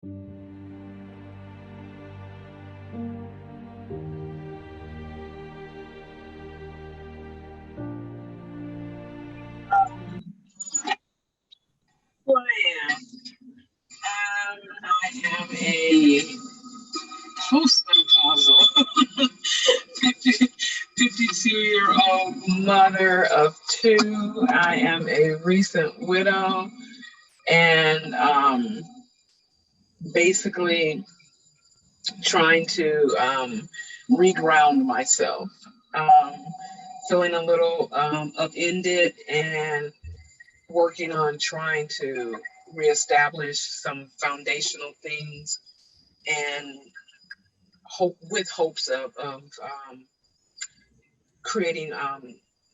Who I am. I am a postmenopausal 52-year-old mother of two. I am a recent widow and basically trying to reground myself. Um, Feeling a little upended and working on trying to reestablish some foundational things and hope with hopes of creating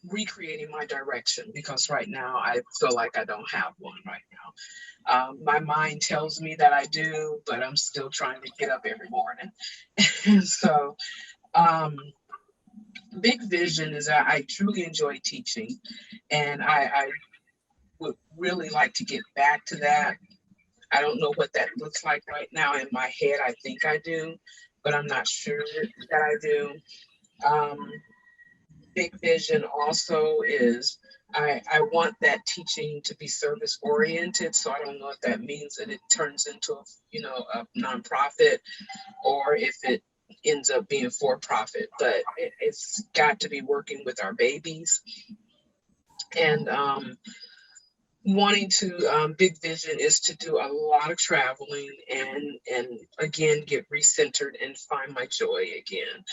recreating my direction, because right now I feel like I don't have one right now. My mind tells me that I do, but I'm still trying to get up every morning. And so big vision is that I truly enjoy teaching, and I would really like to get back to that. I don't know what that looks like right now. In my head, I think I do, but I'm not sure that I do. Um, Big vision also is I want that teaching to be service oriented. So I don't know if that means that it turns into a nonprofit, or if it ends up being for profit, but it's got to be working with our babies. And wanting to big vision is to do a lot of traveling and again get recentered and find my joy again.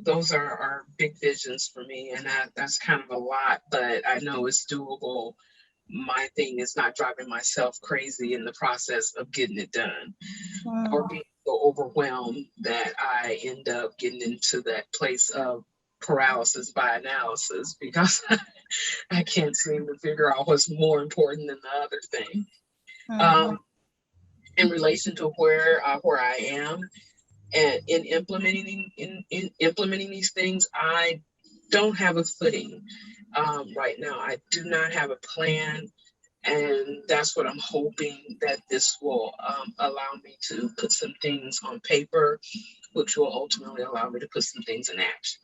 Those are big visions for me, and that's kind of a lot, but I know it's doable. My thing is not driving myself crazy in the process of getting it done, or being so overwhelmed that I end up getting into that place of paralysis by analysis, because I can't seem to figure out what's more important than the other thing. Um, in relation to where I am and in implementing these things, I don't have a footing right now. I do not have a plan, and that's what I'm hoping that this will allow me to put some things on paper, which will ultimately allow me to put some things in action.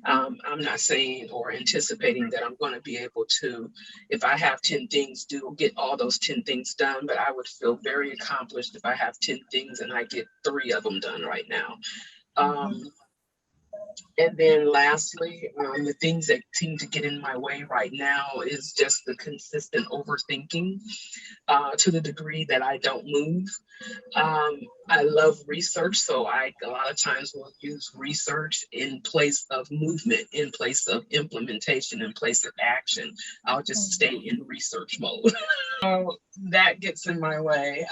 I'm not saying or anticipating that I'm going to be able to, if I have 10 things, get all those 10 things done, but I would feel very accomplished if I have 10 things and I get 3 of them done right now. Um, and then lastly, the things that seem to get in my way right now is just the consistent overthinking to the degree that I don't move. I love research, so I a lot of times will use research in place of movement, in place of implementation, in place of action. I'll just stay in research mode. So that gets in my way.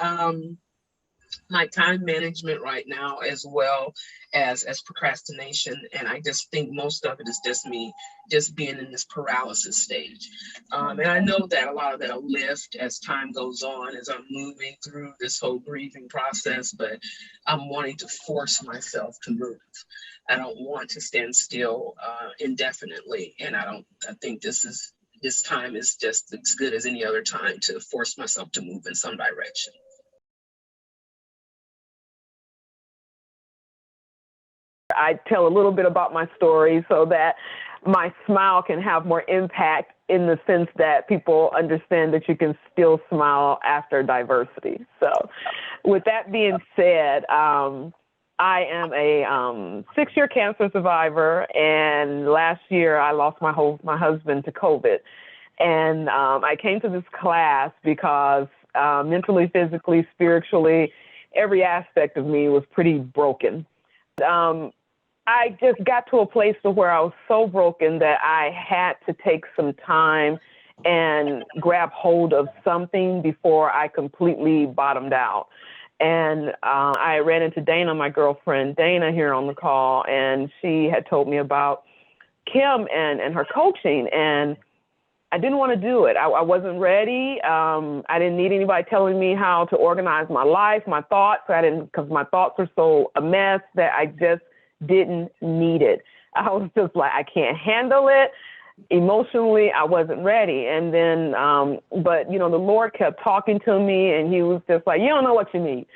My time management right now, as well as procrastination, and I just think most of it is just me just being in this paralysis stage. And I know that a lot of that will lift as time goes on, as I'm moving through this whole grieving process, but I'm wanting to force myself to move. I don't want to stand still indefinitely, and I think this time is just as good as any other time to force myself to move in some direction. I tell a little bit about my story so that my smile can have more impact, in the sense that people understand that you can still smile after diversity. So with that being said, I am a 6-year cancer survivor, and last year I lost my husband to COVID. And I came to this class because mentally, physically, spiritually, every aspect of me was pretty broken. I just got to a place to where I was so broken that I had to take some time and grab hold of something before I completely bottomed out. And I ran into Dana, my girlfriend, Dana, here on the call, and she had told me about Kim and her coaching, and I didn't want to do it. I wasn't ready. I didn't need anybody telling me how to organize my life, my thoughts. Because my thoughts were so a mess that I just didn't need it. I was just like, I can't handle it. Emotionally, I wasn't ready. And then, but, the Lord kept talking to me, and he was just like, you don't know what you need.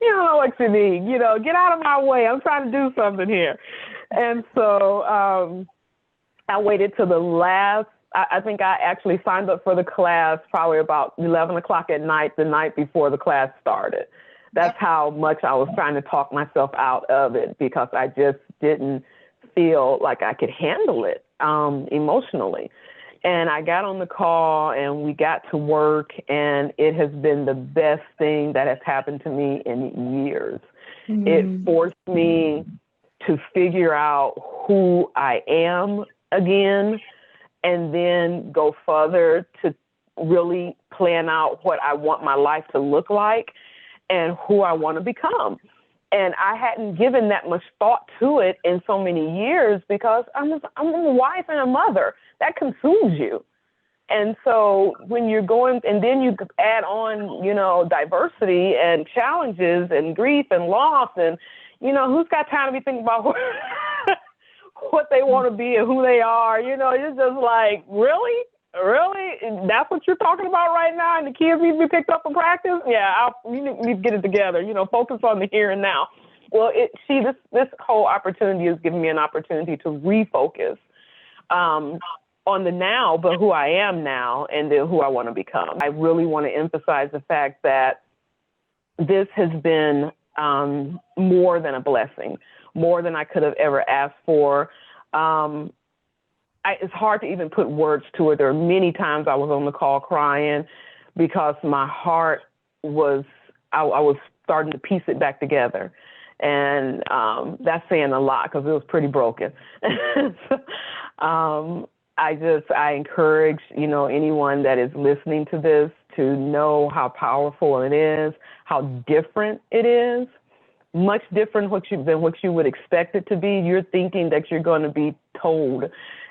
You don't know what you need. Get out of my way. I'm trying to do something here. And so I waited till the last, I think I actually signed up for the class probably about 11 o'clock at night, the night before the class started. That's how much I was trying to talk myself out of it, because I just didn't feel like I could handle it emotionally. And I got on the call and we got to work, and it has been the best thing that has happened to me in years. Mm. It forced me to figure out who I am again, and then go further to really plan out what I want my life to look like and who I want to become. And I hadn't given that much thought to it in so many years, because I'm a wife and a mother. That consumes you. And so when you're going, and then you add on, diversity and challenges and grief and loss, and, who's got time to be thinking about what they want to be and who they are? It's just like, really? That's what you're talking about right now? And the kids need to be picked up for practice? Yeah, you need to get it together. Focus on the here and now. Well, this whole opportunity has given me an opportunity to refocus on the now, but who I am now, and then who I want to become. I really want to emphasize the fact that this has been more than a blessing, more than I could have ever asked for. It's hard to even put words to it. There are many times I was on the call crying, because my heart was, I was starting to piece it back together. And that's saying a lot, because it was pretty broken. I encourage, anyone that is listening to this to know how powerful it is, how different it is, much different than what you would expect it to be. You're thinking that you're going to be told,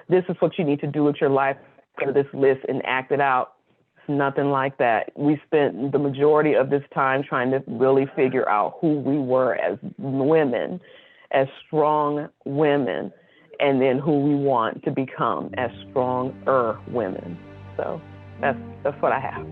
this is what you need to do with your life, go to this list and act it out. It's nothing like that. We spent the majority of this time trying to really figure out who we were as women, as strong women, and then who we want to become as stronger women. So that's what I have.